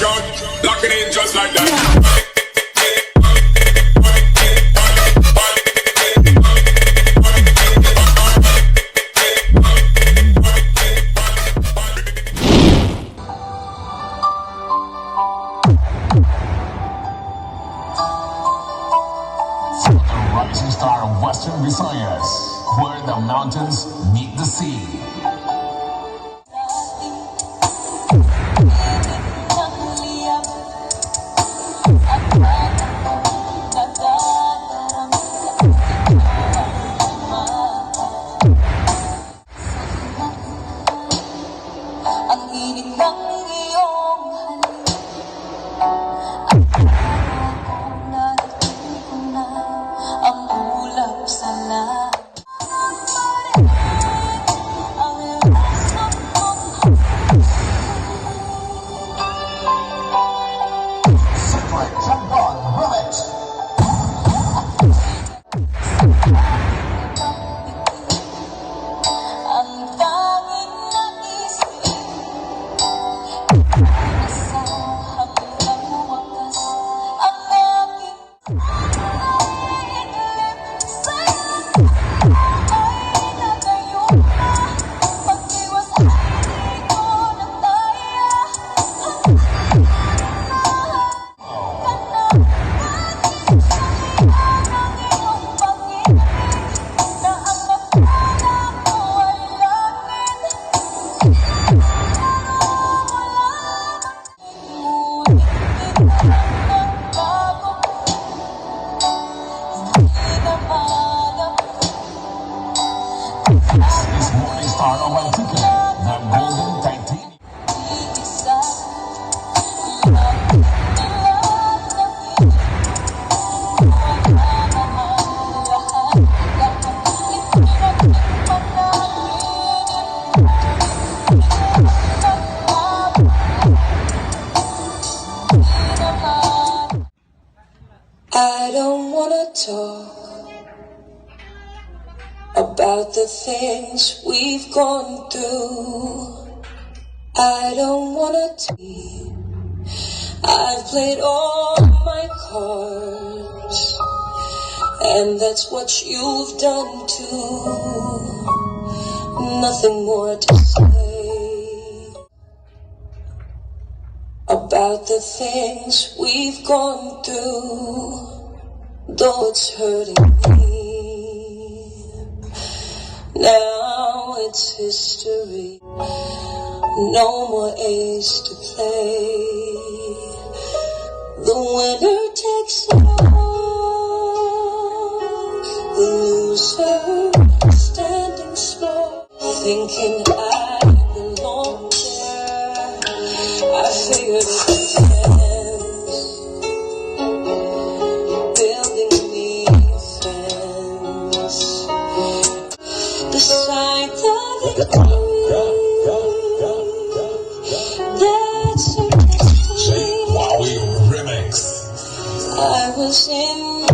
shot, locking in just like that. Rising star of Western Visayas, where the mountains meet the sea. Ang init ng iyong This morning star of Antique, the golden titanium. I don't wanna talk about the things we've gone through. I don't wanna I've played all my cards, and that's what you've done too. Nothing more to say about the things we've gone through, though it's hurting me. Now it's history, no more ace to play. The winner takes it all, the loser standing small, thinking I belong there. I figured friends, building me friends, the sight of it, that's interesting. Wow, remix. I was in